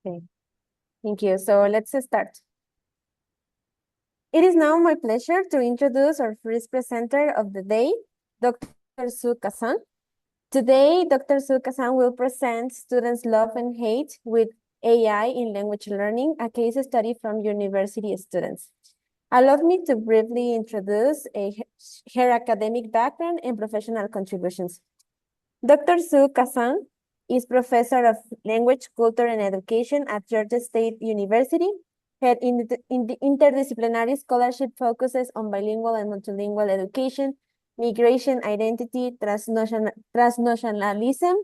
Okay, thank you. So let's start. It is now my pleasure to introduce our first presenter of the day, Dr. Sue Kasun. Today, Dr. Sue Kasun will present Students' Love and Hate with AI in Language Learning, a case study from university students. Allow me to briefly introduce her academic background and professional contributions. Dr. Sue Kasan is professor of language, culture, and education at Georgia State University. Her interdisciplinary scholarship focuses on bilingual and multilingual education, migration, identity, transnationalism,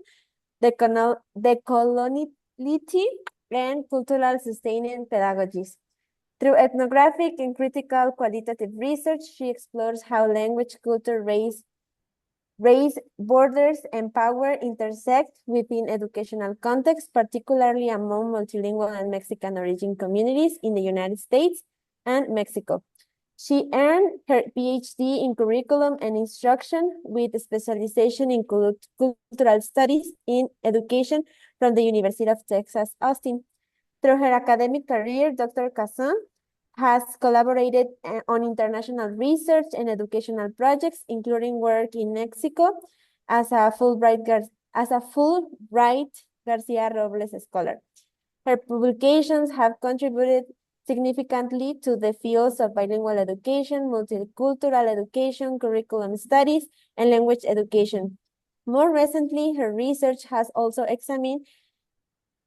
decoloniality, and cultural sustaining pedagogies. Through ethnographic and critical qualitative research, she explores how language, culture, race, borders, and power intersect within educational contexts, particularly among multilingual and Mexican origin communities in the United States and Mexico. She earned her PhD in curriculum and instruction with a specialization in cultural studies in education from the University of Texas, Austin. Through her academic career, Dr. Kazan has collaborated on international research and educational projects, including work in Mexico as a Fulbright Garcia Robles Scholar. Her publications have contributed significantly to the fields of bilingual education, multicultural education, curriculum studies, and language education. More recently, her research has also examined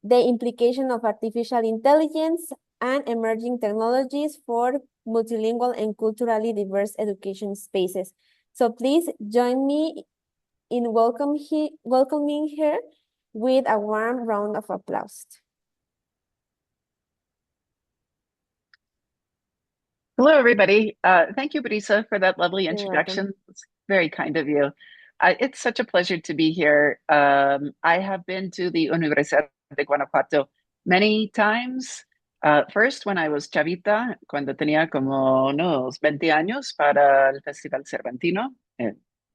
the implication of artificial intelligence and emerging technologies for multilingual and culturally diverse education spaces. So please join me in welcoming her with a warm round of applause. Hello, everybody. Thank you, Brisa, for that lovely You're welcome. introduction. It's very kind of you. It's such a pleasure to be here. I have been to the Universidad de Guanajuato many times. First, when I was chavita, cuando tenía como unos 20 años para el Festival Cervantino.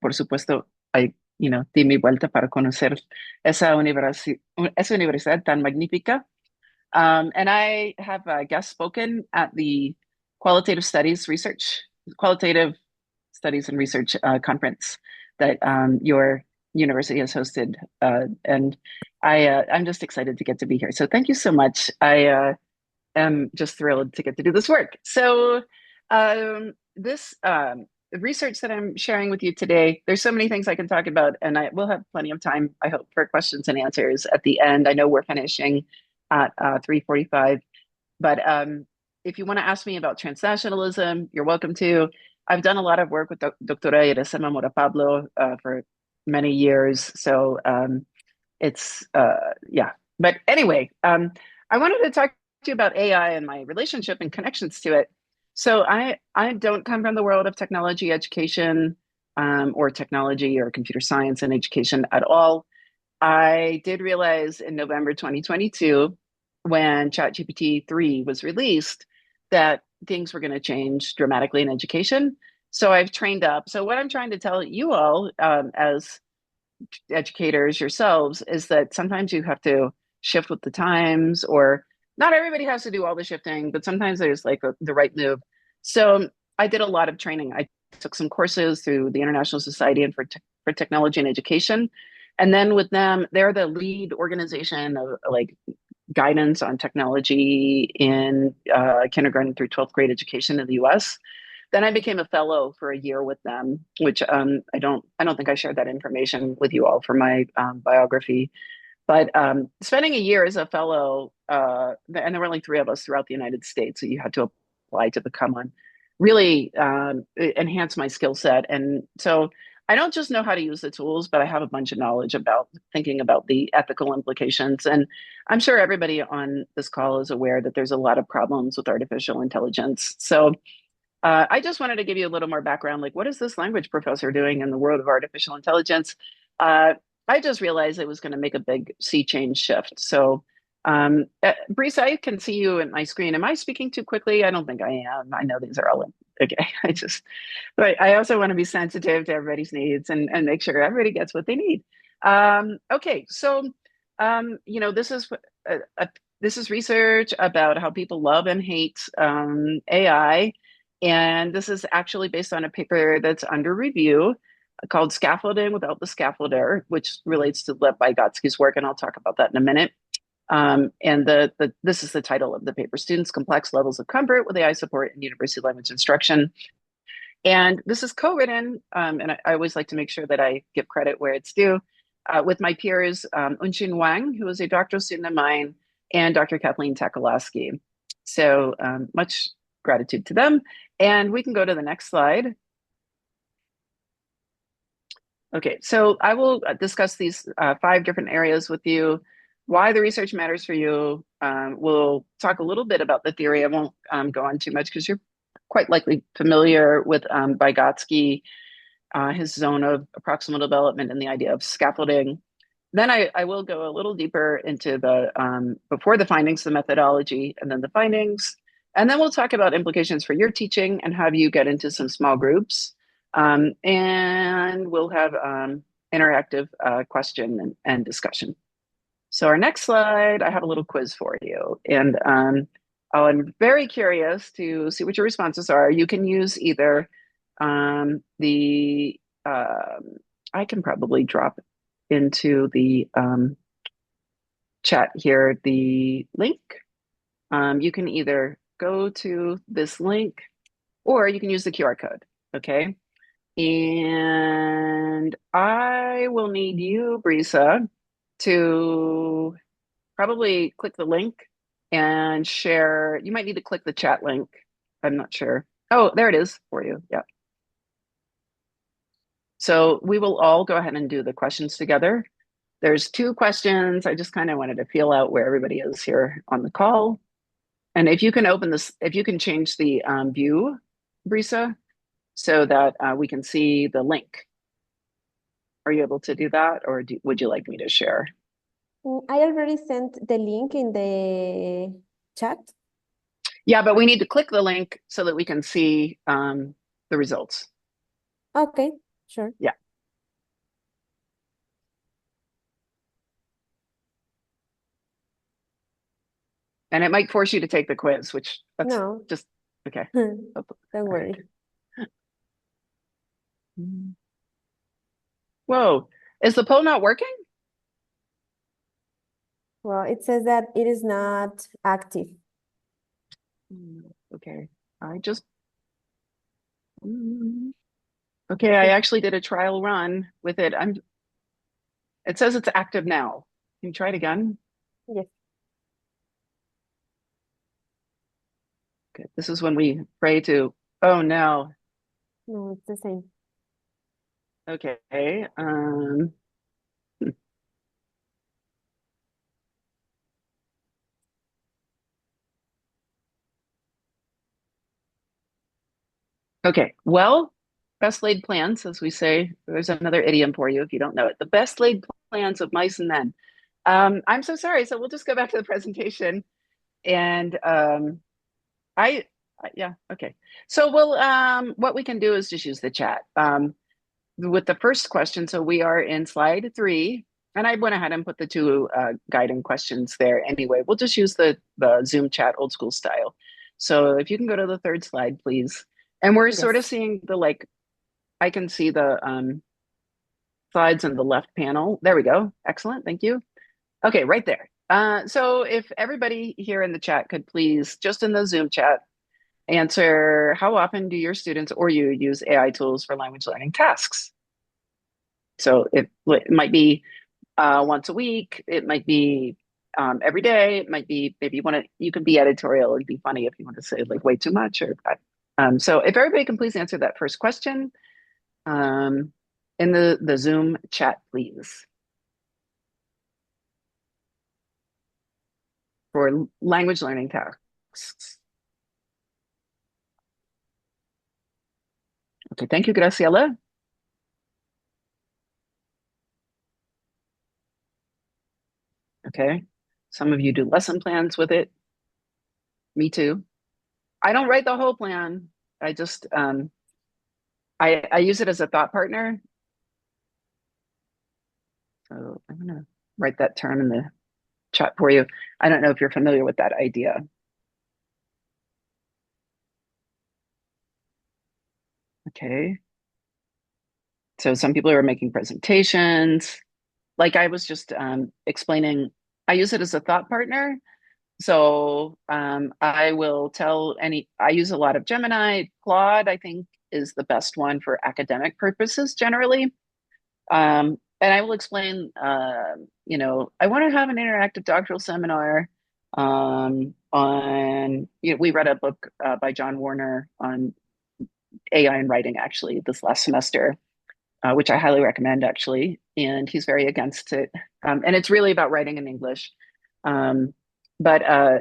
Por supuesto, di mi vuelta para conocer esa universidad tan magnífica. And I have guest spoken at the Qualitative Studies and Research Conference that your university has hosted. And I'm just excited to get to be here. So thank you so much. I am just thrilled to get to do this work. So this research that I'm sharing with you today, there's so many things I can talk about, and I will have plenty of time, I hope, for questions and answers at the end. I know we're finishing at 3:45, but if you want to ask me about transnationalism, you're welcome to. I've done a lot of work with Doctora Iracema Mora Pablo for many years, so yeah. But anyway, I wanted to talk to you about AI and my relationship and connections to it. So I don't come from the world of technology education or technology or computer science and education at all. I did realize in November 2022, when ChatGPT 3 was released, that things were going to change dramatically in education. So I've trained up. So what I'm trying to tell you all as educators yourselves is that sometimes you have to shift with the times, or not everybody has to do all the shifting, but sometimes there's like the right move. So I did a lot of training. I took some courses through the International Society for Technology and Education. And then with them, they're the lead organization of like guidance on technology in kindergarten through 12th grade education in the US. Then I became a fellow for a year with them, which I don't think I shared that information with you all for my biography. But spending a year as a fellow, and there were only 3 of us throughout the United States, so you had to apply to become one, really enhanced my skill set. And so I don't just know how to use the tools, but I have a bunch of knowledge about thinking about the ethical implications. And I'm sure everybody on this call is aware that there's a lot of problems with artificial intelligence. So I just wanted to give you a little more background, like what is this language professor doing in the world of artificial intelligence? I just realized it was going to make a big sea change shift. So, Brees, I can see you in my screen. Am I speaking too quickly? I don't think I am. I know these are all okay. But I also want to be sensitive to everybody's needs and make sure everybody gets what they need. Okay, so, this is This is research about how people love and hate AI. And this is actually based on a paper that's under review called Scaffolding Without the Scaffolder, which relates to Lev Vygotsky's work. And I'll talk about that in a minute. And this is the title of the paper, Students' Complex Levels of Comfort with AI Support in University Language Instruction. And this is co-written, and I always like to make sure that I give credit where it's due, with my peers, Unxin Wang, who is a doctoral student of mine, and Dr. Kathleen Takalaski. So much gratitude to them. And we can go to the next slide. Okay, so I will discuss these 5 different areas with you, why the research matters for you. We'll talk a little bit about the theory. I won't go on too much because you're quite likely familiar with Vygotsky, his zone of proximal development and the idea of scaffolding. Then I will go a little deeper into the before the findings, the methodology, and then the findings. And then we'll talk about implications for your teaching and have you get into some small groups. And we'll have interactive question and discussion. So our next slide, I have a little quiz for you. And I'm very curious to see what your responses are. You can use either I can probably drop into the chat here the link. You can either go to this link or you can use the QR code, okay? And I will need you, Brisa, to probably click the link and share. You might need to click the chat link. I'm not sure. Oh, there it is for you. Yeah. So we will all go ahead and do the questions together. There's 2 questions. I just kind of wanted to feel out where everybody is here on the call. And if you can open this, if you can change the view, Brisa, so that we can see the link. Are you able to do that, or would you like me to share? I already sent the link in the chat. Yeah, but we need to click the link so that we can see the results. Okay, sure. Yeah. And it might force you to take the quiz, which that's No, just okay. don't All worry. right. Whoa, is the poll not working? Well, it says that it is not active. Okay, I just okay. I actually did a trial run with it. It says it's active now. Can you try it again? Yes. Okay, this is when we pray to. Oh no. No, it's the same. Okay. Okay. Well, best laid plans, as we say. There's another idiom for you if you don't know it. The best laid plans of mice and men. I'm so sorry. So we'll just go back to the presentation, and yeah, okay. So what we can do is just use the chat. With the first question, so we are in slide 3, and I went ahead and put the 2 guiding questions there anyway. We'll just use the Zoom chat old school style. So if you can go to the 3rd slide, please. And we're sort of Yes. seeing I can see the slides in the left panel. There we go. Excellent. Thank you. Okay, right there. So if everybody here in the chat could please, just in the Zoom chat, answer how often do your students or you use AI tools for language learning tasks? So it might be once a week, it might be every day, it might be maybe you can be editorial. It'd be funny if you want to say like way too much or so if everybody can please answer that first question in the Zoom chat, please. For language learning tasks. Okay, thank you, Graciela. Okay, some of you do lesson plans with it. Me too. I don't write the whole plan. I just I use it as a thought partner. So I'm gonna write that term in the chat for you. I don't know if you're familiar with that idea. Okay. So some people are making presentations. Like I was just explaining, I use it as a thought partner. So I will tell I use a lot of Gemini. Claude, I think, is the best one for academic purposes generally. And I will explain, I want to have an interactive doctoral seminar we read a book by John Warner on AI and writing actually this last semester, which I highly recommend actually. And he's very against it. And it's really about writing in English. Um, but I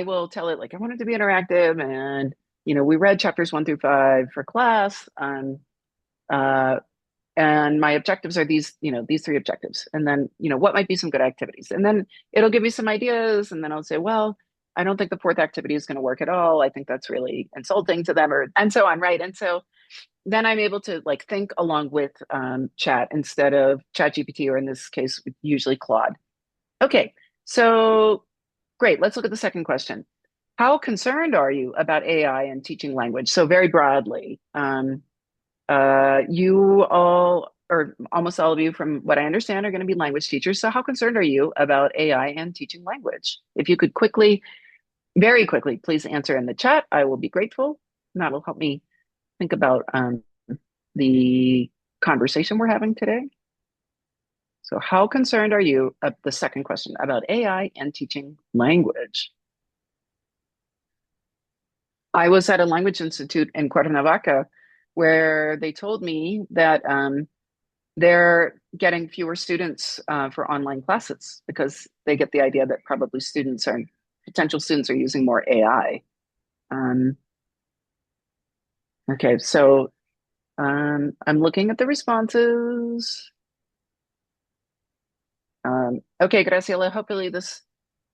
will tell it like I want it to be interactive, and we read chapters 1 through 5 for class. Uh, and my objectives are these 3 objectives, and then what might be some good activities, and then it'll give me some ideas, and then I'll say, well, I don't think the 4th activity is going to work at all. I think that's really insulting to them, or and so on, right? And so then I'm able to like think along with chat instead of chat GPT, or in this case usually Claude. Okay, so great. Let's look at the second question. How concerned are you about AI and teaching language? So very broadly, you all, or almost all of you, from what I understand, are going to be language teachers. So how concerned are you about AI and teaching language? If you could very quickly, please answer in the chat, I will be grateful. And that will help me think about the conversation we're having today. So how concerned are you of the second question about AI and teaching language? I was at a language institute in Cuernavaca where they told me that they're getting fewer students for online classes because they get the idea that probably potential students are using more AI. Okay, so I'm looking at the responses. Okay, Graciela, hopefully this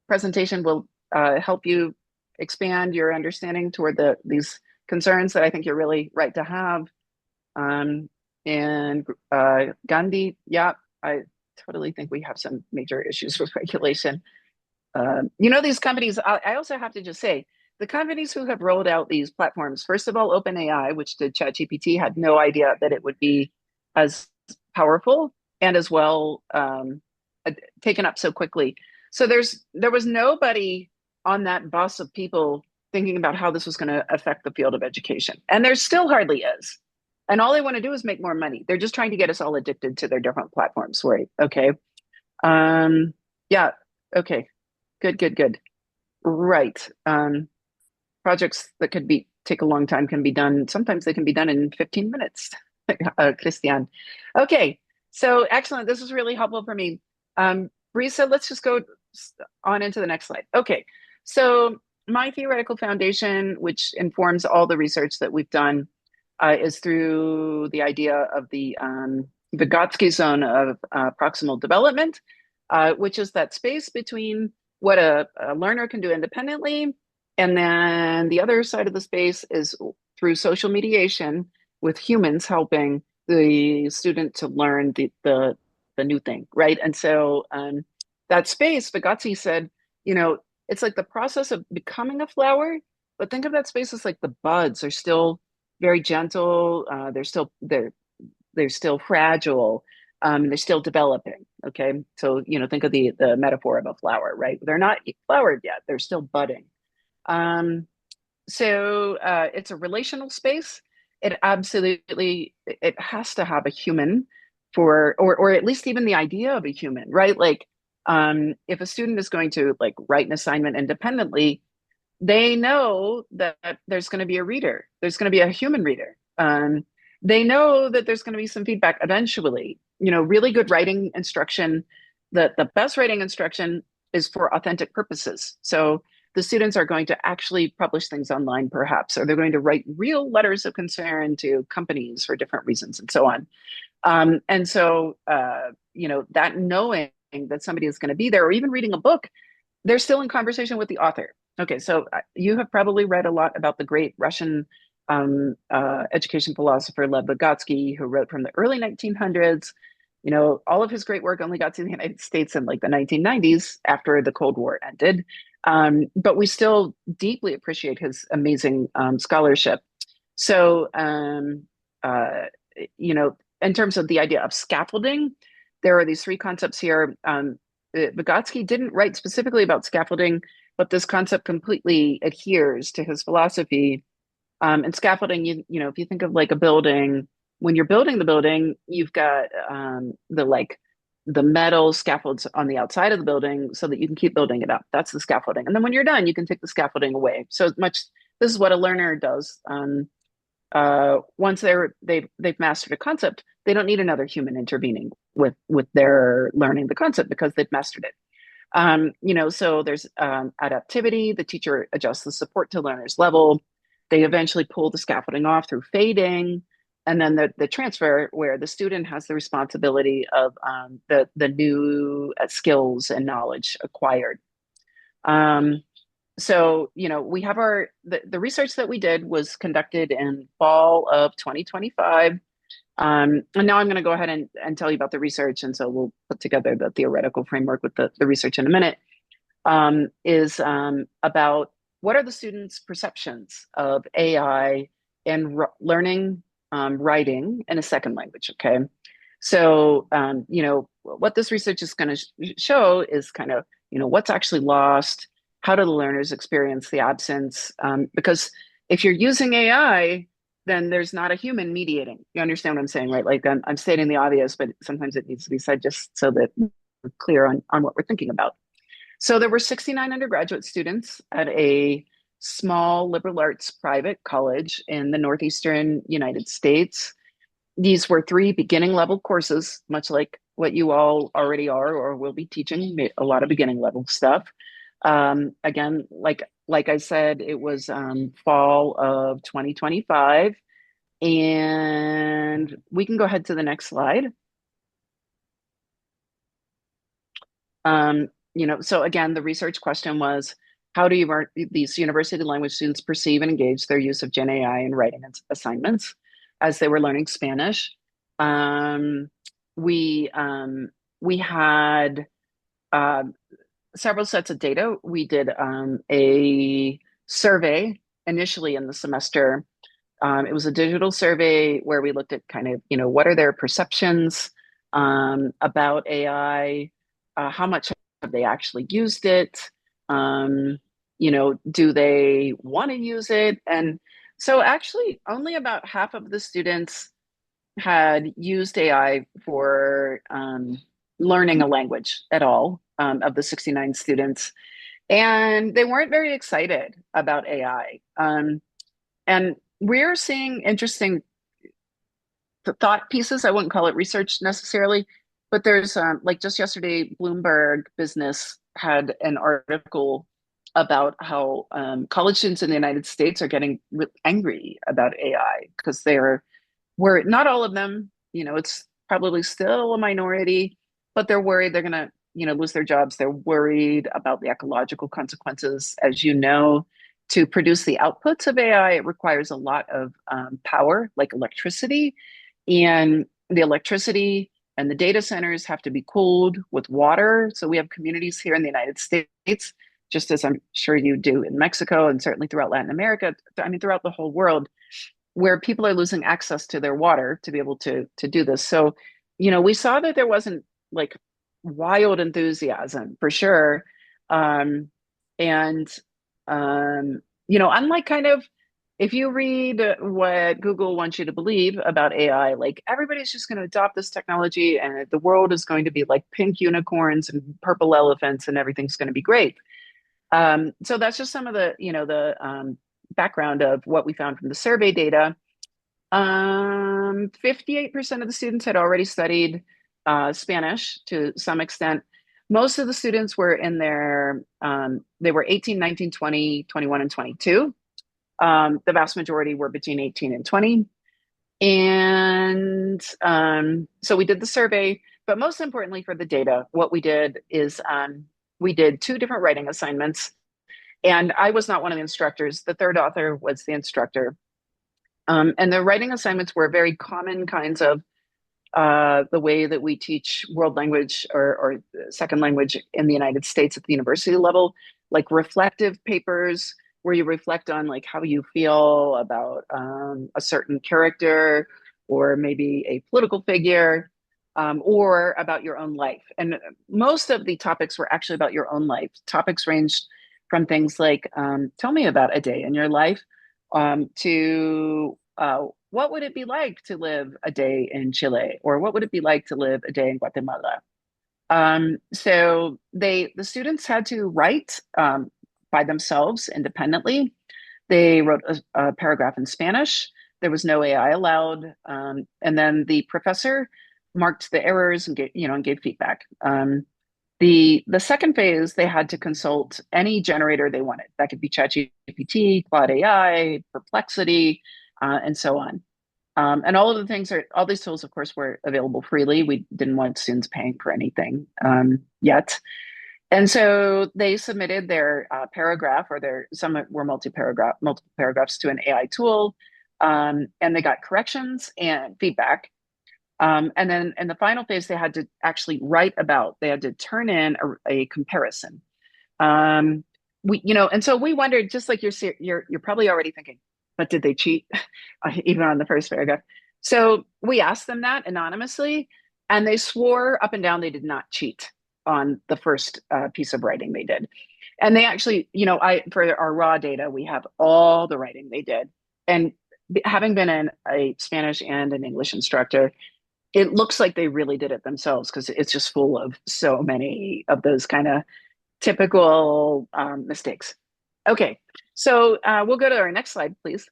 presentation will help you expand your understanding toward these concerns that I think you're really right to have. And Gandhi, yeah, I totally think we have some major issues with regulation. These companies, I also have to just say, the companies who have rolled out these platforms, first of all, OpenAI, which did ChatGPT, had no idea that it would be as powerful and as well taken up so quickly. So there was nobody on that bus of people thinking about how this was going to affect the field of education. And there still hardly is. And all they want to do is make more money. They're just trying to get us all addicted to their different platforms, right? Okay. Yeah. Okay. Good. Right. Projects that could take a long time can be done. Sometimes they can be done in 15 minutes. Christian. Okay. So excellent. This was really helpful for me. Brisa, let's just go on into the next slide. Okay. So my theoretical foundation, which informs all the research that we've done, is through the idea of the Vygotsky zone of proximal development, which is that space between what a learner can do independently, and then the other side of the space is through social mediation with humans helping the student to learn the new thing, right? And so that space, Vygotsky said, it's like the process of becoming a flower, but think of that space as like the buds are still very gentle. They're still fragile. They're still developing. Okay, so think of the metaphor of a flower, right? They're not flowered yet. They're still budding. So it's a relational space. It has to have a human or at least even the idea of a human, right? Like if a student is going to like write an assignment independently, they know that there's going to be a reader. There's going to be a human reader. They know that there's going to be some feedback eventually. Really good writing instruction, the best writing instruction is for authentic purposes. So the students are going to actually publish things online, perhaps, or they're going to write real letters of concern to companies for different reasons and so on. And so, that knowing that somebody is going to be there, or even reading a book, they're still in conversation with the author. Okay, so you have probably read a lot about the great Russian education philosopher Lev Vygotsky, who wrote from the early 1900s. all of his great work only got to the United States in like the 1990s after the Cold War ended. But we still deeply appreciate his amazing scholarship. So, uh, in terms of the idea of scaffolding, there are these three concepts here. Vygotsky didn't write specifically about scaffolding, but this concept completely adheres to his philosophy. And scaffolding, if you think of like a building, when you're building the building, you've got the metal scaffolds on the outside of the building so that you can keep building it up. That's the scaffolding. And then when you're done, you can take the scaffolding away. So this is what a learner does. Once they've mastered a concept, they don't need another human intervening with their learning the concept because they've mastered it. So there's adaptivity. The teacher adjusts the support to learner's level. They eventually pull the scaffolding off through fading. And then the transfer, where the student has the responsibility of the new skills and knowledge acquired. We have the research that we did was conducted in fall of 2025. And now I'm going to go ahead and tell you about the research. And so we'll put together the theoretical framework with the research in a minute, is about what are the students' perceptions of AI and learning writing in a second language, okay? So, what this research is going to show is kind of, what's actually lost, how do the learners experience the absence? Because if you're using AI, then there's not a human mediating. You understand what I'm saying, right? Like I'm stating the obvious, but sometimes it needs to be said just so that we're clear on what we're thinking about. So there were 69 undergraduate students at a small liberal arts private college in the northeastern United States. These were 3 beginning level courses, much like what you all already are or will be teaching, a lot of beginning level stuff. Again, like I said, it was fall of 2025. And we can go ahead to the next slide. So again, the research question was, how do these university language students perceive and engage their use of Gen AI in writing assignments as they were learning Spanish? We had several sets of data. We did a survey initially in the semester. It was a digital survey where we looked at kind of, what are their perceptions about AI? How much have they actually used it? Do they want to use it? And so actually only about half of the students had used AI for learning a language at all, of the 69 students. And they weren't very excited about AI. And we're seeing interesting thought pieces. I wouldn't call it research necessarily, but there's like just yesterday, Bloomberg Business had an article about how college students in the United States are getting angry about AI because we're not all of them, it's probably still a minority, but they're worried they're going to, lose their jobs. They're worried about the ecological consequences. As you know, to produce the outputs of AI, it requires a lot of power, like electricity. And the electricity and the data centers have to be cooled with water. So we have communities here in the United States, just as I'm sure you do in Mexico and certainly throughout Latin America, I mean, throughout the whole world, where people are losing access to their water to be able to do this. So, we saw that there wasn't like wild enthusiasm for sure. And unlike kind of, if you read what Google wants you to believe about AI, like everybody's just going to adopt this technology and the world is going to be like pink unicorns and purple elephants and everything's going to be great. So that's just some of the background of what we found from the survey data. 58% of the students had already studied Spanish to some extent. Most of the students were they were 18, 19, 20, 21, and 22. The vast majority were between 18 and 20. And so we did the survey, but most importantly for the data, what we did is we did 2 different writing assignments. And I was not one of the instructors. The third author was the instructor. And the writing assignments were very common kinds of the way that we teach world language or second language in the United States at the university level, like reflective papers where you reflect on like how you feel about a certain character or maybe a political figure, or about your own life. And most of the topics were actually about your own life. Topics ranged from things like, tell me about a day in your life, to what would it be like to live a day in Chile, or what would it be like to live a day in Guatemala? So the students had to write by themselves independently. They wrote a paragraph in Spanish. There was no AI allowed, and then the professor marked the errors and gave feedback. The second phase, they had to consult any generator they wanted. That could be ChatGPT, Claude AI, Perplexity, and so on. And all these tools, of course, were available freely. We didn't want students paying for anything yet. And so they submitted their paragraph, or some were multiple paragraphs to an AI tool, and they got corrections and feedback. And then in the final phase, they had to actually they had to turn in a comparison. And so we wondered, just like you're probably already thinking, but did they cheat? Even on the first paragraph. So we asked them that anonymously, and they swore up and down they did not cheat on the first piece of writing they did. And they actually, for our raw data, we have all the writing they did. And having been a Spanish and an English instructor, it looks like they really did it themselves, because it's just full of so many of those kind of typical mistakes. Okay, so we'll go to our next slide, please.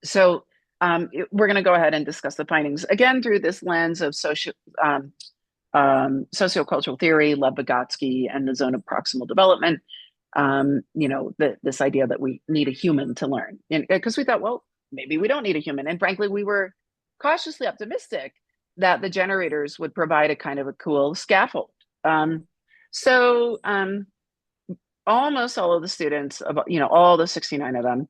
So we're going to go ahead and discuss the findings again through this lens of sociocultural theory, Lev Vygotsky, and the zone of proximal development. This idea that we need a human to learn, because we thought, well, maybe we don't need a human. And frankly, we were cautiously optimistic that the generators would provide a kind of a cool scaffold. So almost all of the students, all the 69 of them,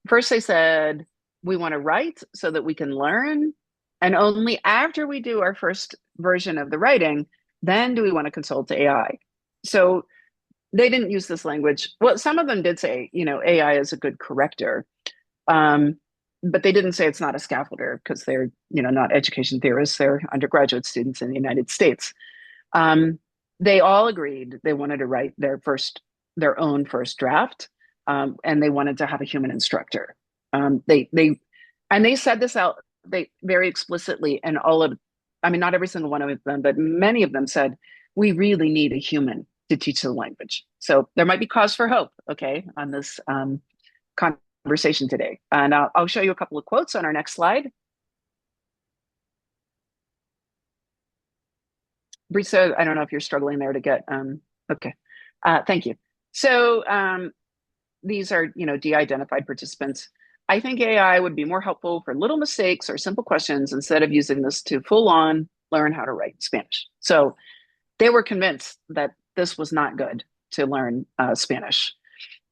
first they said, we want to write so that we can learn. And only after we do our first version of the writing, then do we want to consult AI. So they didn't use this language. Well, some of them did say, AI is a good corrector. But they didn't say it's not a scaffolder, because they're, not education theorists. They're undergraduate students in the United States. They all agreed they wanted to write their own first draft, and they wanted to have a human instructor. They said this out very explicitly, and not every single one of them, but many of them said, we really need a human to teach the language. So there might be cause for hope, okay, on this conversation today. And I'll show you a couple of quotes on our next slide. Brisa, I don't know if you're struggling there to get, okay. Thank you. So these are, de-identified participants. I think AI would be more helpful for little mistakes or simple questions instead of using this to full on learn how to write Spanish. So they were convinced that this was not good to learn Spanish.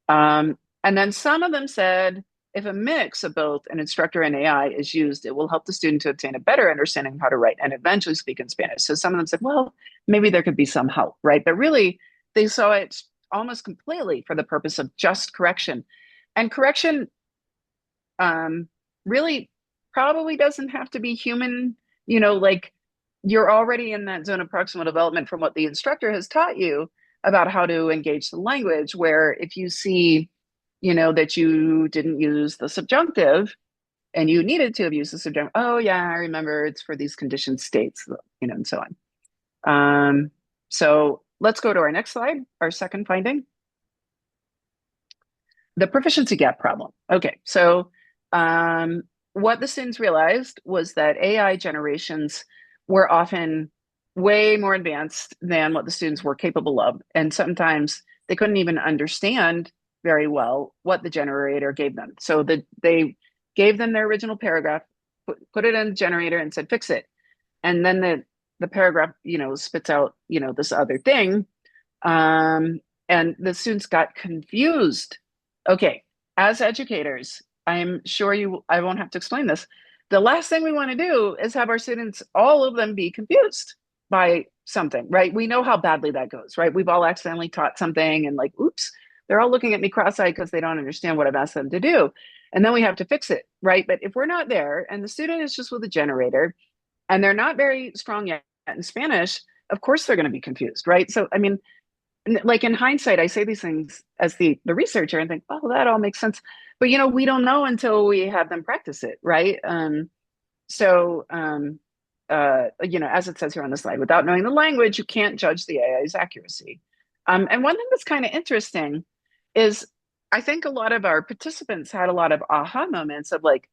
And then some of them said, if a mix of both an instructor and AI is used, it will help the student to obtain a better understanding of how to write and eventually speak in Spanish. So some of them said, well, maybe there could be some help, right? But really, they saw it almost completely for the purpose of just correction. And correction really probably doesn't have to be human, like you're already in that zone of proximal development from what the instructor has taught you about how to engage the language, where if you see that you didn't use the subjunctive and you needed to have used the subjunctive. Oh yeah, I remember, it's for these conditioned states, and so on. So let's go to our next slide, our second finding. The proficiency gap problem. Okay, so what the students realized was that AI generations were often way more advanced than what the students were capable of. And sometimes they couldn't even understand very well what the generator gave them. So they gave them their original paragraph, put it in the generator and said, fix it. And then the paragraph, spits out, this other thing. And the students got confused. Okay, as educators, I'm sure I won't have to explain this, the last thing we want to do is have our students, all of them, be confused by something, right? We know how badly that goes, right? We've all accidentally taught something and like, oops, they're all looking at me cross-eyed because they don't understand what I've asked them to do. And then we have to fix it, right? But if we're not there and the student is just with a generator and they're not very strong yet in Spanish, of course they're going to be confused, right? So, I mean, like in hindsight, I say these things as the researcher and think, oh, that all makes sense. But we don't know until we have them practice it, right? So, as it says here on the slide, without knowing the language, you can't judge the AI's accuracy. And one thing that's kind of interesting is I think a lot of our participants had a lot of aha moments of like,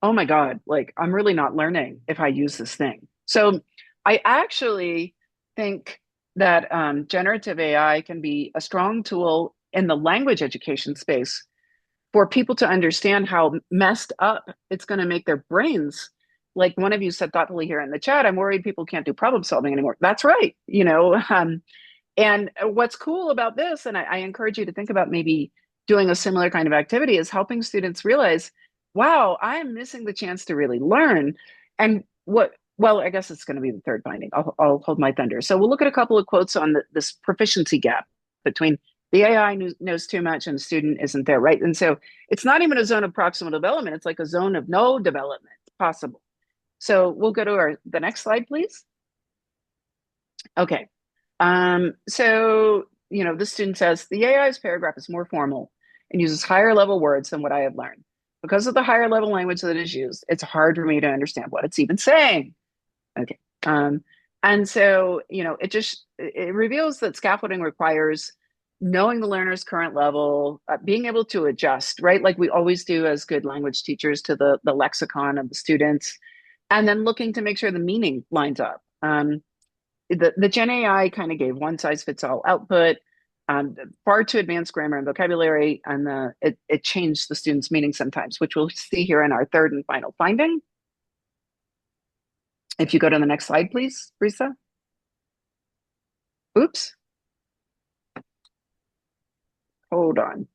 oh my God, like I'm really not learning if I use this thing. So I actually think that generative AI can be a strong tool in the language education space for people to understand how messed up it's going to make their brains. Like one of you said thoughtfully here in the chat, I'm worried people can't do problem solving anymore. That's right. And what's cool about this, and I encourage you to think about maybe doing a similar kind of activity, is helping students realize, wow, I'm missing the chance to really learn. And well, I guess it's going to be the third finding. I'll hold my thunder. So we'll look at a couple of quotes on this proficiency gap between the AI knows too much and the student isn't there, right? And so it's not even a zone of proximal development. It's like a zone of no development possible. So we'll go to the next slide, please. Okay. So, the student says, the AI's paragraph is more formal and uses higher level words than what I have learned. Because of the higher level language that is used, it's hard for me to understand what it's even saying. Okay. And so, it reveals that scaffolding requires knowing the learner's current level, being able to adjust, right? Like we always do as good language teachers to the lexicon of the students, and then looking to make sure the meaning lines up. The Gen AI kind of gave one size fits all output, far too advanced grammar and vocabulary, and it changed the student's meaning sometimes, which we'll see here in our third and final finding. If you go to the next slide, please, Brisa. Oops. Hold on.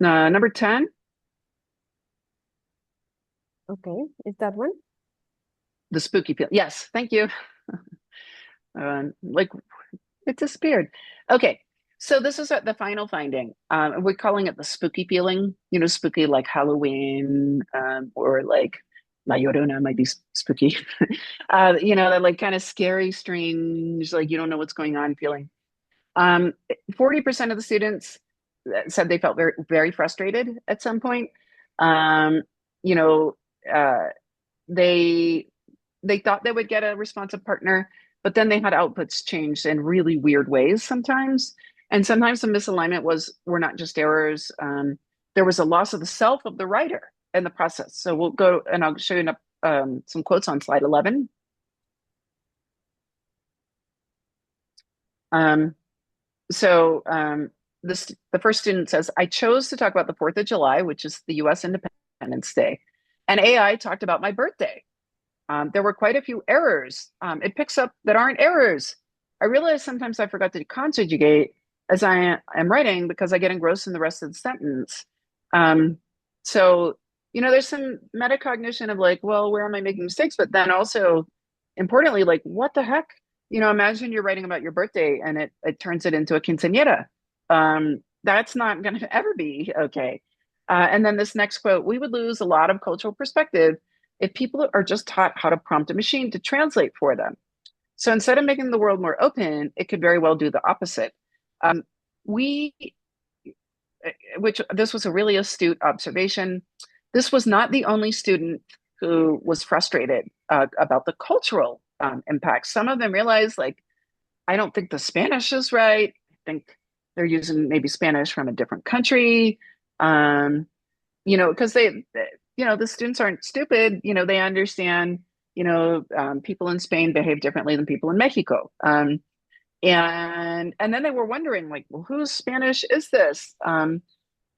Number 10. Okay, is that one? The spooky peel. Yes, thank you. Like it disappeared. Okay, so this is the final finding. We're calling it the spooky peeling. Spooky like Halloween, or like La Llorona might be spooky. That like kind of scary, strange, like you don't know what's going on feeling. 40% of the students said they felt very, very frustrated at some point. You know, they thought they would get a responsive partner, but then they had outputs changed in really weird ways sometimes. And sometimes the misalignment were not just errors. There was a loss of the self of the writer in the process. So we'll go and I'll show you some quotes on slide 11. The first student says, I chose to talk about the 4th of July, which is the US Independence Day, and AI talked about my birthday. There were quite a few errors. It picks up that aren't errors. I realize sometimes I forgot to conjugate as I am writing because I get engrossed in the rest of the sentence. So, there's some metacognition of like, well, where am I making mistakes? But then also, importantly, like, what the heck? Imagine you're writing about your birthday and it turns it into a quinceañera. That's not going to ever be okay. And then this next quote, we would lose a lot of cultural perspective if people are just taught how to prompt a machine to translate for them. So instead of making the world more open, it could very well do the opposite. This was a really astute observation. This was not the only student who was frustrated about the cultural impact. Some of them realized, like, I don't think the Spanish is right. I think they're using maybe Spanish from a different country. Because the students aren't stupid. They understand, people in Spain behave differently than people in Mexico. And then they were wondering, like, well, whose Spanish is this? And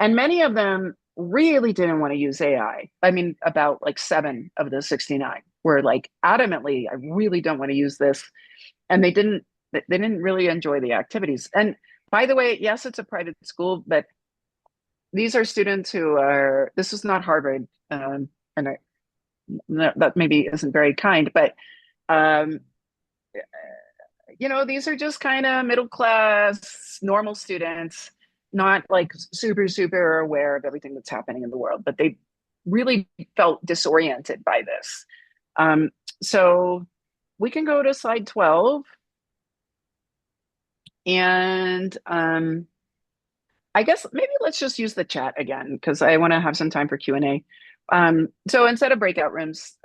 many of them really didn't want to use AI. I mean, about like 7 of the 69 were like adamantly, I really don't want to use this. And they didn't really enjoy the activities. And by the way, yes, it's a private school, but these are students who are, this is not Harvard, and that maybe isn't very kind, but um, these are just kind of middle class, normal students, not like super, super aware of everything that's happening in the world, but they really felt disoriented by this. Um, so we can go to slide 12. And I guess maybe let's just use the chat again because I want to have some time for Q&A. So instead of breakout rooms,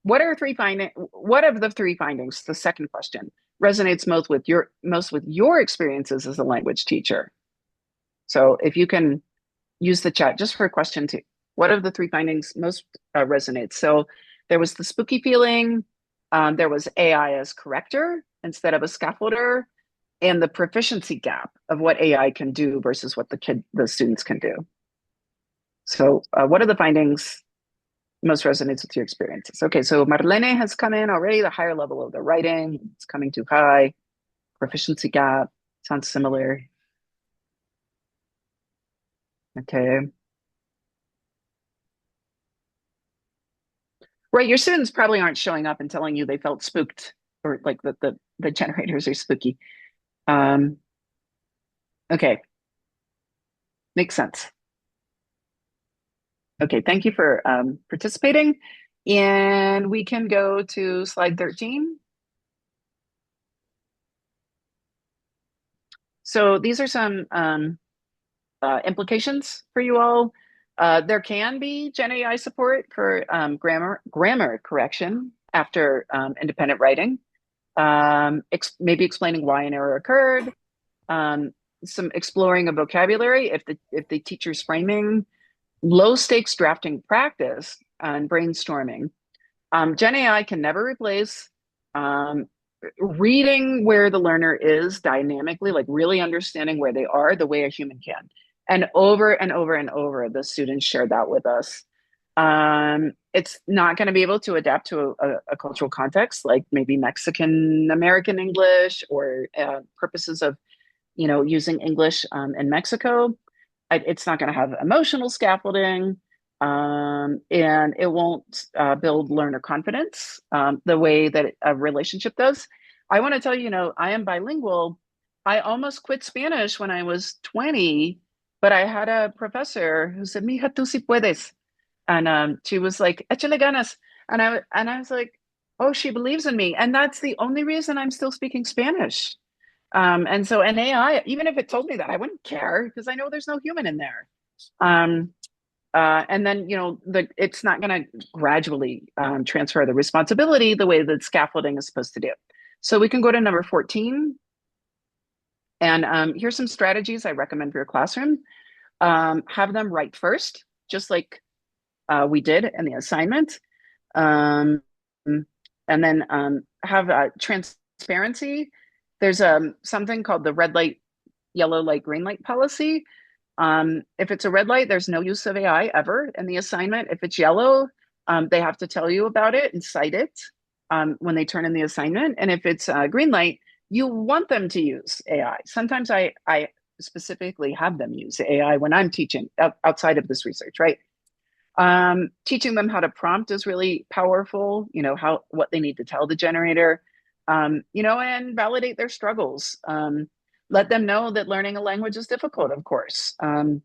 what of the three findings, the second question, resonates most with your experiences as a language teacher? So if you can use the chat just for a question two, what of the three findings most resonates? So there was the spooky feeling, there was AI as corrector instead of a scaffolder, and the proficiency gap of what AI can do versus what the students can do. So what are the findings most resonates with your experiences? Okay, so Marlene has come in already, the higher level of the writing, it's coming too high, proficiency gap, sounds similar. Okay. Right, your students probably aren't showing up and telling you they felt spooked or like the generators are spooky. Um, okay, makes sense. Okay, thank you for participating. And we can go to slide 13. So these are some implications for you all. There can be Gen AI support for grammar correction after independent writing, maybe explaining why an error occurred, some exploring of vocabulary if the teacher's framing, low stakes drafting practice and brainstorming. Gen AI can never replace um, reading where the learner is dynamically, like really understanding where they are the way a human can. And over and over and over, the students shared that with us. It's not going to be able to adapt to a cultural context like maybe Mexican American English or purposes of, using English in Mexico. It's not going to have emotional scaffolding, and it won't build learner confidence the way that a relationship does. I want to tell you, I am bilingual. I almost quit Spanish when I was 20, but I had a professor who said, "Mija, tú sí puedes," and she was like, "Échale ganas," and I was like, "Oh, she believes in me," and that's the only reason I'm still speaking Spanish. And AI, even if it told me that, I wouldn't care because I know there's no human in there. Um, and then, it's not going to gradually transfer the responsibility the way that scaffolding is supposed to do. So we can go to number 14. And here's some strategies I recommend for your classroom. Have them write first, just like we did in the assignment. Um, and then have transparency. There's something called the red light, yellow light, green light policy. If it's a red light, there's no use of AI ever in the assignment. If it's yellow, they have to tell you about it and cite it when they turn in the assignment. And if it's a green light, you want them to use AI. Sometimes I specifically have them use AI when I'm teaching outside of this research, right? Teaching them how to prompt is really powerful, what they need to tell the generator, and validate their struggles. Let them know that learning a language is difficult, of course. And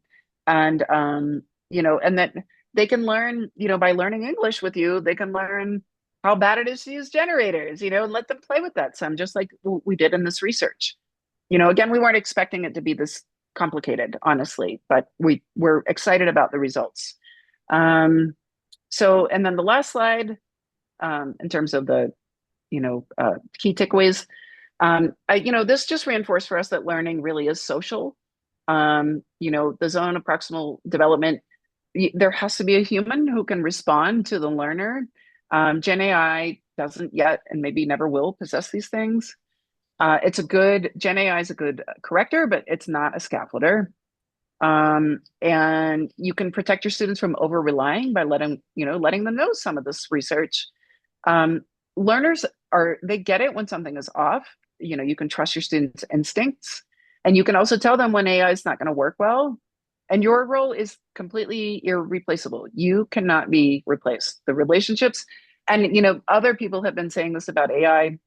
that they can learn, by learning English with you, they can learn how bad it is to use generators, and let them play with that some, just like we did in this research. Again, we weren't expecting it to be this complicated, honestly, but we're excited about the results. And then the last slide, in terms of the, key takeaways, this just reinforced for us that learning really is social. The zone of proximal development, there has to be a human who can respond to the learner. Gen AI doesn't yet, and maybe never will, possess these things. Gen AI is a good corrector, but it's not a scaffolder. And you can protect your students from over relying by letting them know some of this research. Learners they get it when something is off. You can trust your students' instincts, and you can also tell them when AI is not going to work well. And your role is completely irreplaceable. You cannot be replaced. The relationships, and other people have been saying this about AI,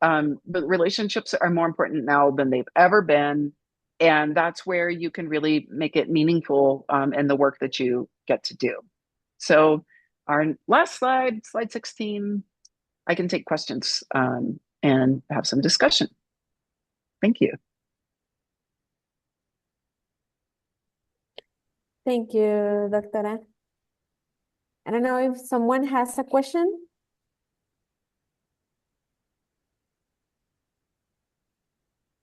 but relationships are more important now than they've ever been. And that's where you can really make it meaningful in the work that you get to do. So our last slide, slide 16, I can take questions and have some discussion. Thank you. Thank you, Doctora. I don't know if someone has a question.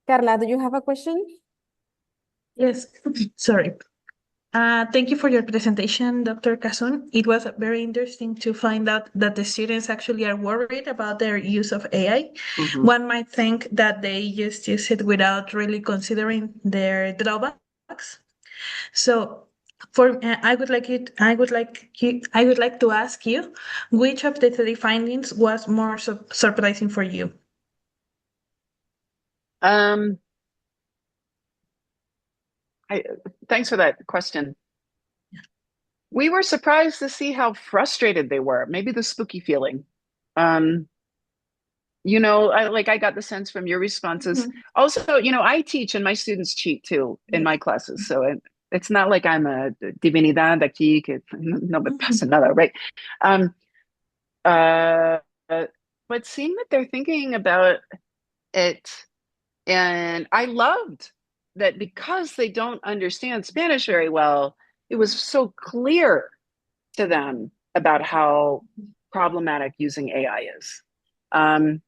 Carla, do you have a question? Yes, sorry. Thank you for your presentation, Dr. Kasun. It was very interesting to find out that the students actually are worried about their use of AI. Mm-hmm. One might think that they just use it without really considering their drawbacks. So, I would like to ask you, which of the three findings was more surprising for you? Thanks for that question. We were surprised to see how frustrated they were. Maybe the spooky feeling. I got the sense from your responses. Mhm. Also, I teach and my students cheat too in my classes. So it's not like I'm a divinidad aquí que no me pasa nada, right? Uh, but seeing that they're thinking about it, and I loved that because they don't understand Spanish very well, it was so clear to them about how problematic using AI is. And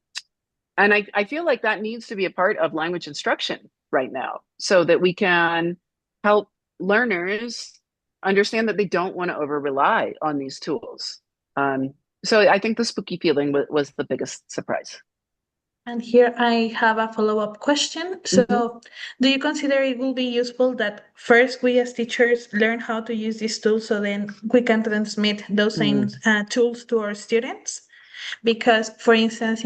I feel like that needs to be a part of language instruction right now so that we can help learners understand that they don't want to over rely on these tools. So I think the spooky feeling was the biggest surprise. And here I have a follow-up question. So, Mm-hmm. do you consider it will be useful that first we as teachers learn how to use these tools so then we can transmit those same tools to our students? Because, for instance,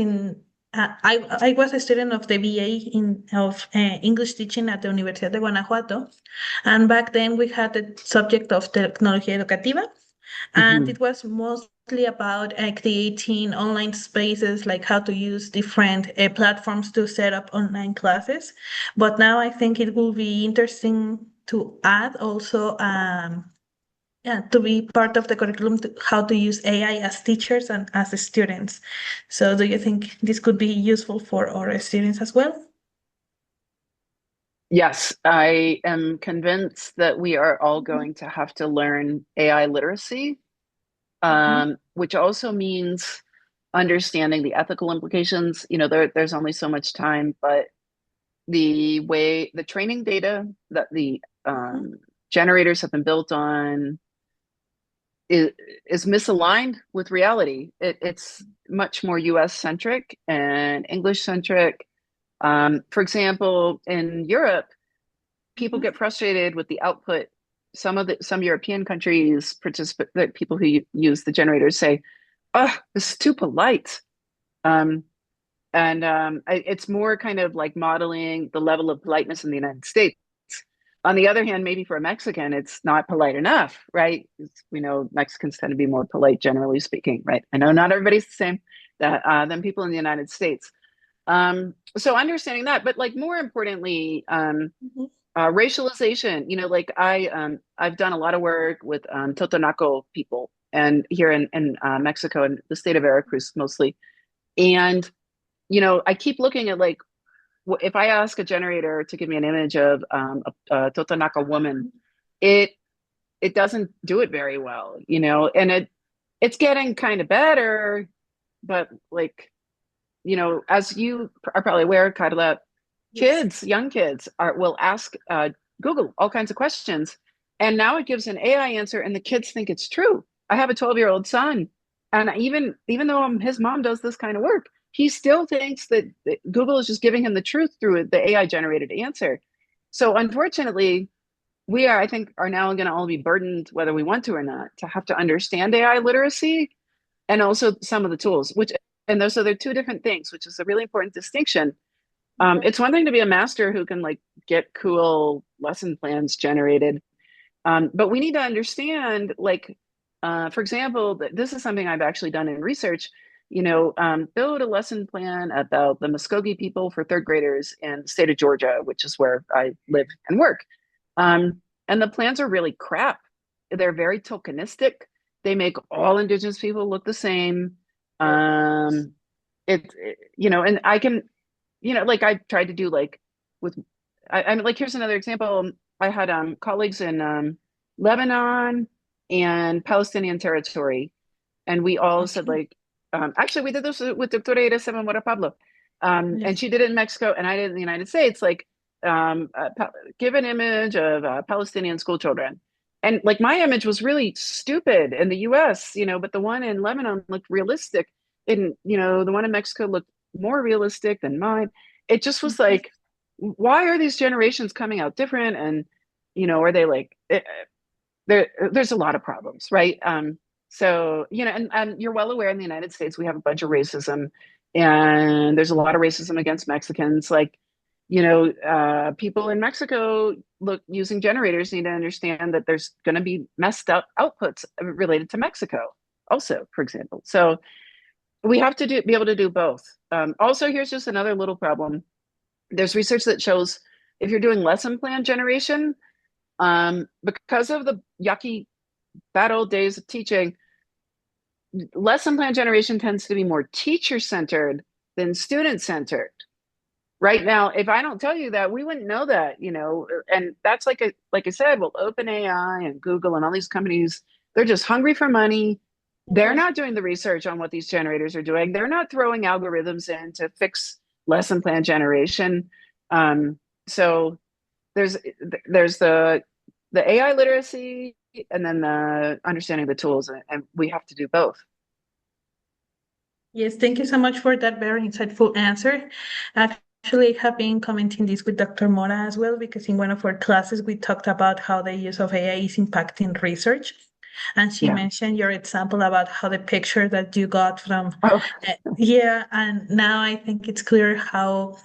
I was a student of the BA of English teaching at the Universidad de Guanajuato, and back then we had the subject of tecnología educativa, and Mm-hmm. it was mostly about creating online spaces, like how to use different platforms to set up online classes. But now I think it will be interesting to add also to be part of the curriculum to how to use AI as teachers and as students. So do you think this could be useful for our students as well? Yes, I am convinced that we are all going to have to learn AI literacy, which also means understanding the ethical implications. There's only so much time, but the training data that the generators have been built on is misaligned with reality. It's much more US centric and English centric. For example, in Europe, people get frustrated with the output. Some European countries the people who use the generators say, "Oh, this is too polite." It's more kind of like modeling the level of politeness in the United States. On the other hand, maybe for a Mexican, it's not polite enough, right? We know Mexicans tend to be more polite, generally speaking, right? I know not everybody's the same than people in the United States. So understanding that, but like more importantly, racialization. I've done a lot of work with Totonaco people, and here in Mexico and the state of Veracruz mostly, and I keep looking at like if I ask a generator to give me an image of a Totonaca woman, it doesn't do it very well, and it's getting kind of better, but like, as you are probably aware, Carla, young kids will ask Google all kinds of questions, and now it gives an AI answer, and the kids think it's true. I have a 12-year-old son, and even though his mom does this kind of work, he still thinks that Google is just giving him the truth through the AI generated answer. So unfortunately, I think, are now going to all be burdened, whether we want to or not, to have to understand AI literacy and also some of the tools, so they're two different things, which is a really important distinction. It's one thing to be a master who can like get cool lesson plans generated. But we need to understand, like, for example, this is something I've actually done in research. Build a lesson plan about the Muskogee people for third graders in the state of Georgia, which is where I live and work. And the plans are really crap. They're very tokenistic. They make all Indigenous people look the same. And I can, like I tried to do like with, I'm like, here's another example. I had colleagues in Lebanon and Palestinian territory, and we all said Okay. like, actually, we did this with Doctora Iresa Mora Pablo, and Yes. she did it in Mexico, and I did it in the United States. Like, give an image of Palestinian school children, and like my image was really stupid in the U.S., but the one in Lebanon looked realistic, and the one in Mexico looked more realistic than mine. It just was Mhm. like, why are these generations coming out different? And are they like there's a lot of problems, right? So and you're well aware in the United States we have a bunch of racism, and there's a lot of racism against Mexicans. Like, people in Mexico look using generators need to understand that there's going to be messed up outputs related to Mexico, also, for example. So we have to be able to do both. Also, here's just another little problem. There's research that shows if you're doing lesson plan generation, because of the yucky bad old days of teaching, lesson plan generation tends to be more teacher centered than student centered. Right now, if I don't tell you that, we wouldn't know that, and that's like I said, well, OpenAI and Google and all these companies, they're just hungry for money. They're Mhm. not doing the research on what these generators are doing. They're not throwing algorithms in to fix lesson plan generation. So there's there's the AI literacy and then the understanding the tools, and we have to do both. Yes, thank you so much for that very insightful answer. Actually, I have been commenting this with Dr. Mora as well, because in one of our classes, we talked about how the use of AI is impacting research. And she Yeah. mentioned your example about how the picture that you got from, Oh, yeah, and now I think it's clear how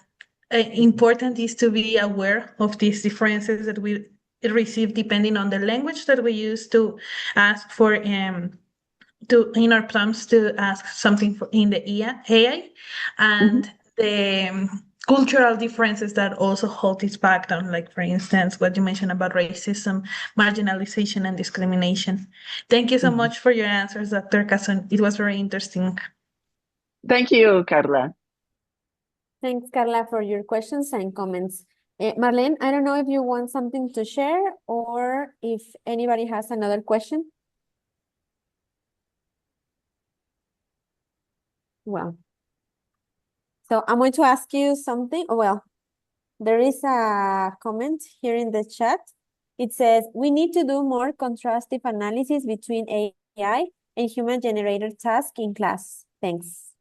important is to be aware of these differences that we receive depending on the language that we use to ask for to in our prompts to ask something in the AI mhm. and the cultural differences that also hold this back down, like for instance what you mentioned about racism, marginalization, and discrimination. Thank you so Mhm. much for your answers, Dr. Kasun. It was very interesting. Thank you, Carla. Thanks, Carla, for your questions and comments. Marlene, I don't know if you want something to share or if anybody has another question. Well, so I'm going to ask you something. Well, there is a comment here in the chat. It says, we need to do more contrastive analysis between AI and human-generated tasks in class. Thanks.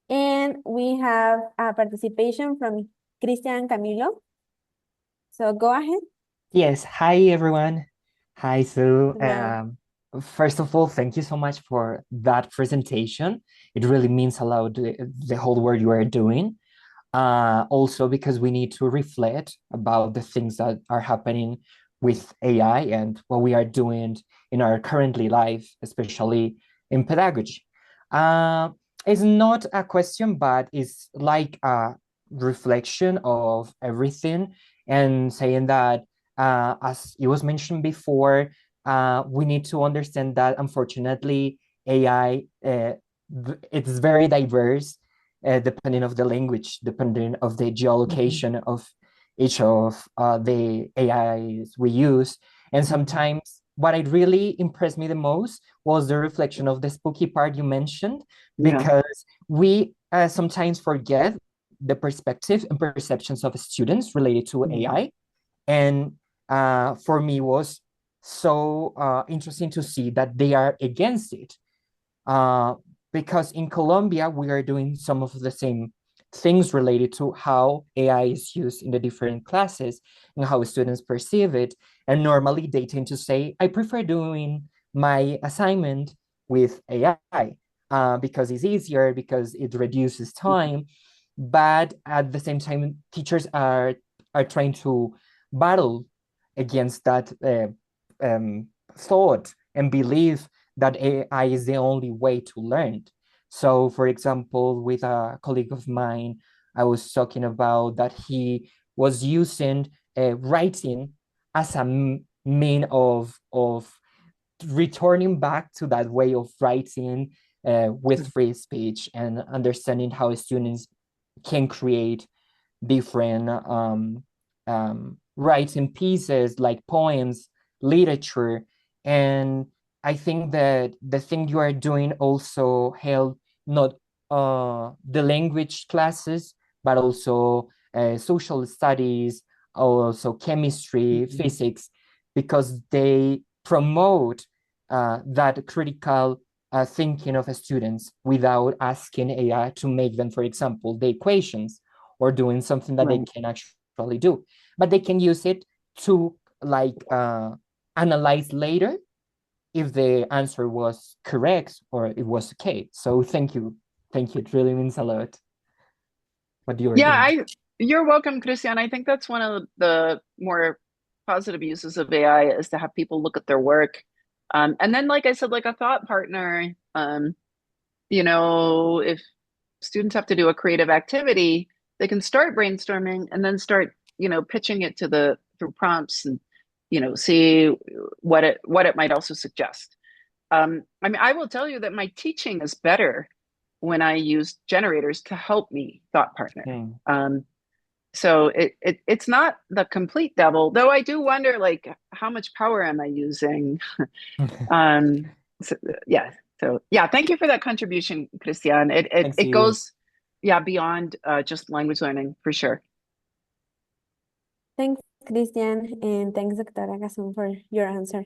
And we have a participation from Christian Camilo. So go ahead. Yes, hi everyone. Hi, Sue. Hello. First of all, thank you so much for that presentation. It really means a lot, the whole work you are doing. Also, because we need to reflect about the things that are happening with AI and what we are doing in our currently life, especially in pedagogy. Uh, it's not a question, but it's like a reflection of everything and saying that, as it was mentioned before, we need to understand that unfortunately AI, it's very diverse depending of the language, depending of the geolocation of each of the AIs we use. And sometimes what it really impressed me the most was the reflection of the spooky part you mentioned, Yeah. because we sometimes forget the perspective and perceptions of students related to AI. And for me was so interesting to see that they are against it. Uh, because in Colombia, we are doing some of the same things related to how AI is used in the different classes and how students perceive it. And normally they tend to say, I prefer doing my assignment with AI because it's easier, because it reduces time. But at the same time, teachers are trying to battle against that thought and belief that AI is the only way to learn. So, for example, with a colleague of mine, I was talking about that he was using writing as a mean of returning back to that way of writing with free speech and understanding how students can create different writing pieces like poems, literature. And I think that the thing you are doing also help not the language classes, but also social studies, also chemistry, physics, because they promote that critical thinking of students without asking AI to make them, for example, the equations or doing something that they can actually do. But they can use it to analyze later if the answer was correct or it was okay. So thank you. Thank you. It really means a lot what you are doing. You're welcome, Christian. I think that's one of the more positive uses of AI is to have people look at their work. And then, like I said, like a thought partner, if students have to do a creative activity, they can start brainstorming and then start, pitching it through prompts and, see what it might also suggest. I will tell you that my teaching is better when I use generators to help me thought partner. So it's not the complete devil, though I do wonder, like, how much power am I using? Thank you for that contribution, Christian. It goes, beyond just language learning for sure. Thanks, Christian, and thanks, Dr. Kasun, for your answer.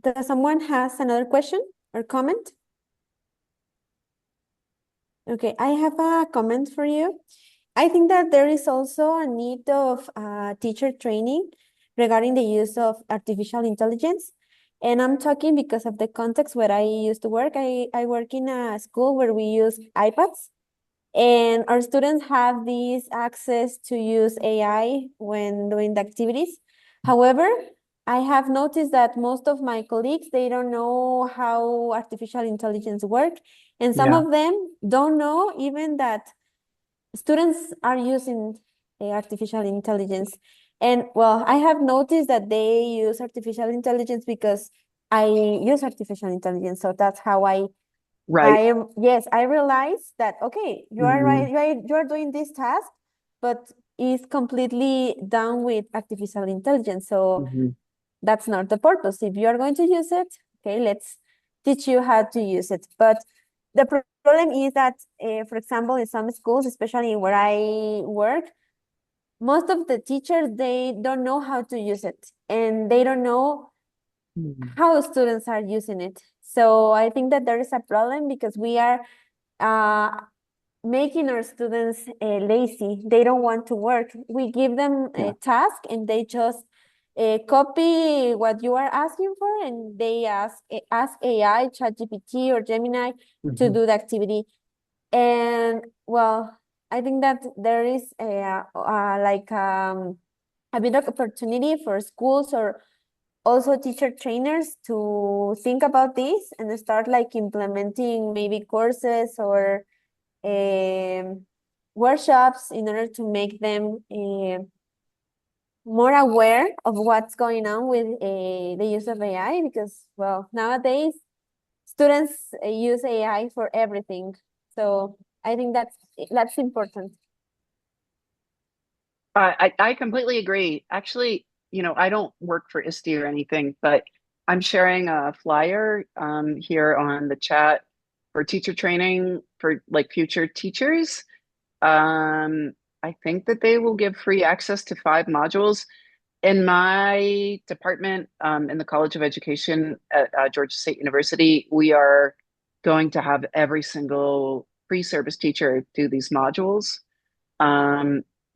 Does someone has another question or comment? Okay, I have a comment for you. I think that there is also a need of teacher training regarding the use of artificial intelligence. And I'm talking because of the context where I used to work. I work in a school where we use iPads, and our students have this access to use AI when doing the activities. However, I have noticed that most of my colleagues, they don't know how artificial intelligence work. And some of them don't know even that students are using artificial intelligence. And well, I have noticed that they use artificial intelligence because I use artificial intelligence. So that's how I realized that, okay, you are right, you are doing this task, but it's completely done with artificial intelligence. So that's not the purpose. If you are going to use it, okay, let's teach you how to use it. But the problem is that, for example, in some schools, especially where I work, most of the teachers, they don't know how to use it, and they don't know how students are using it. So I think that there is a problem because we are making our students lazy. They don't want to work. We give them a task and they just copy what you are asking for, and they ask AI, ChatGPT or Gemini to do the activity. And well, I think that there is a bit of opportunity for schools or also teacher trainers to think about this and start like implementing maybe courses or workshops in order to make them more aware of what's going on with the use of AI, because well, nowadays students use AI for everything. So I think that's important. I completely agree. Actually, I don't work for ISTE or anything, but I'm sharing a flyer here on the chat for teacher training for like future teachers. I think that they will give free access to 5 modules. In my department, in the College of Education at Georgia State University, we are going to have every single pre-service teacher do these modules,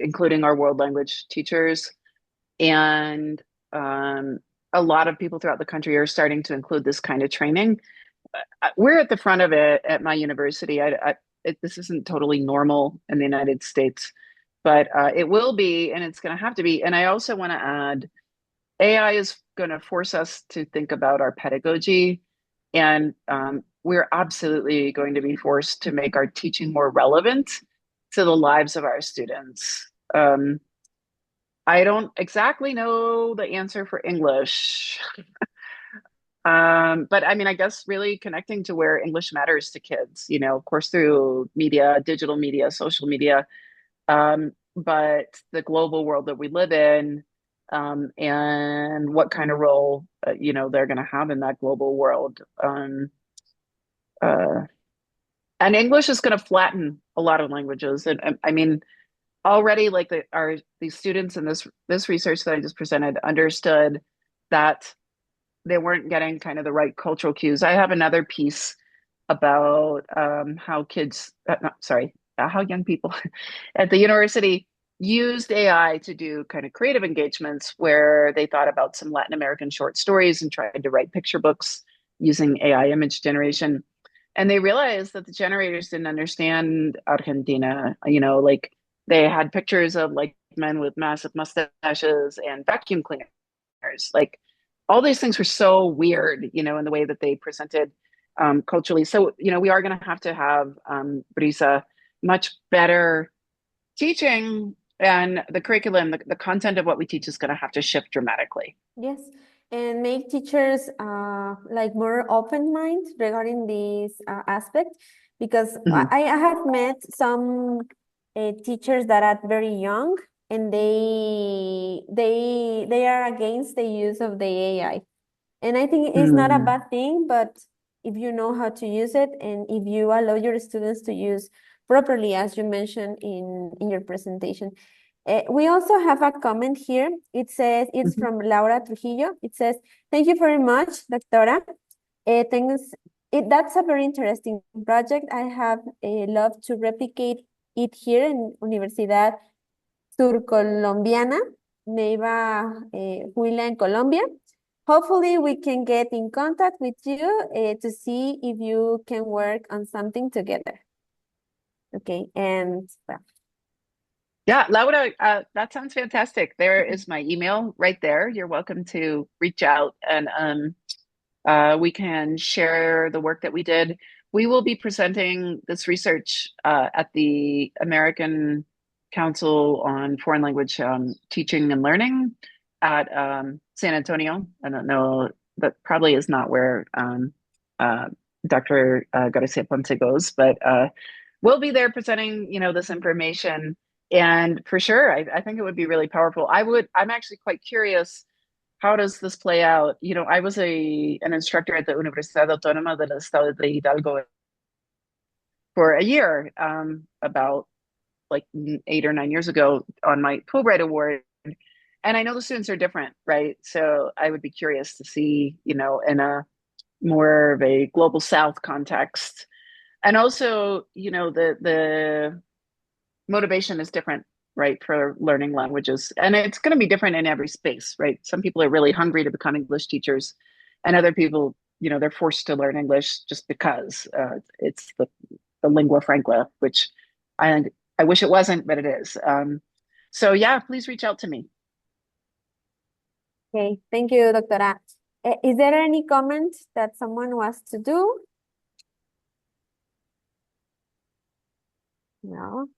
including our world language teachers. And a lot of people throughout the country are starting to include this kind of training. We're at the front of it at my university. This isn't totally normal in the United States. but it will be, and it's going to have to be. And I also want to add, AI is going to force us to think about our pedagogy, and we're absolutely going to be forced to make our teaching more relevant to the lives of our students. I don't exactly know the answer for English. But I mean, I guess really connecting to where English matters to kids, of course, through media, digital media, social media, but the global world that we live in, and what kind of role, they're going to have in that global world. Uh, and English is going to flatten a lot of languages. And I mean, already like these students in this research that I just presented understood that they weren't getting kind of the right cultural cues. I have another piece about how kids, how young people at the university used AI to do kind of creative engagements where they thought about some Latin American short stories and tried to write picture books using AI image generation. And they realized that the generators didn't understand Argentina, like they had pictures of like men with massive mustaches and vacuum cleaners. Like all these things were so weird, in the way that they presented culturally. So, we are going to have Brisa, much better teaching, and the curriculum, the content of what we teach is going to have to shift dramatically. Yes, and make teachers like more open mind regarding this aspect, because I have met some teachers that are very young, and they are against the use of the AI. And I think it's not a bad thing, but if you know how to use it and if you allow your students to use properly, as you mentioned in your presentation. We also have a comment here. It says, it's from Laura Trujillo. It says, thank you very much, Doctora. That's a very interesting project. I have loved to replicate it here in Universidad Surcolombiana, Neiva Huila in Colombia. Hopefully we can get in contact with you to see if you can work on something together. Okay, and well. Yeah, Laura, that sounds fantastic. There is my email right there. You're welcome to reach out, and we can share the work that we did. We will be presenting this research at the American Council on Foreign Language Teaching and Learning at San Antonio. I don't know, that probably is not where Dr. Garcia Ponce goes, but we'll be there presenting, this information. And for sure, I think it would be really powerful. I'm actually quite curious, how does this play out? I was an instructor at the Universidad Autónoma del Estado de Hidalgo for a year, about like 8 or 9 years ago on my Fulbright award. And I know the students are different, right? So I would be curious to see, in a more of a global South context. And also, the motivation is different, right, for learning languages. And it's going to be different in every space, right? Some people are really hungry to become English teachers, and other people, they're forced to learn English just because it's the lingua franca, which I wish it wasn't, but it is. So yeah, please reach out to me. Okay, thank you, Doctora. Is there any comment that someone wants to do? No,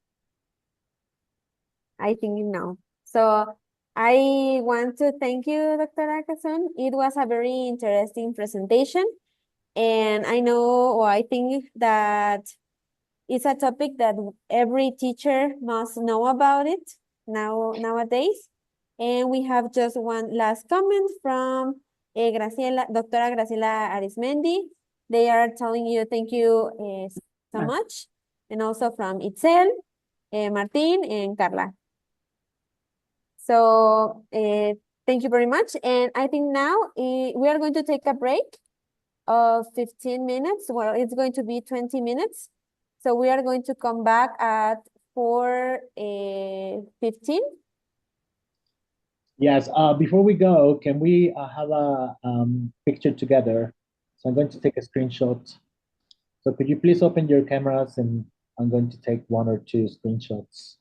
I think no. So I want to thank you, Dr. Kasun. It was a very interesting presentation. And I know, or I think that it's a topic that every teacher must know about it nowadays. And we have just one last comment from Doctora Graciela Arismendi. They are telling you thank you so much. And also from Itzel, Martin, and Carla. So thank you very much. And I think now we are going to take a break of 15 minutes. Well, it's going to be 20 minutes. So we are going to come back at 4:15. Yes, before we go, can we have a picture together? So I'm going to take a screenshot. So could you please open your cameras, and I'm going to take 1 or 2 screenshots.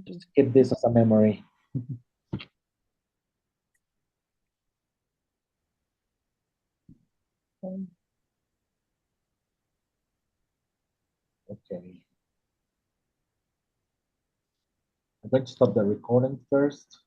Just keep this as a memory. Okay. I'm going to stop the recording first.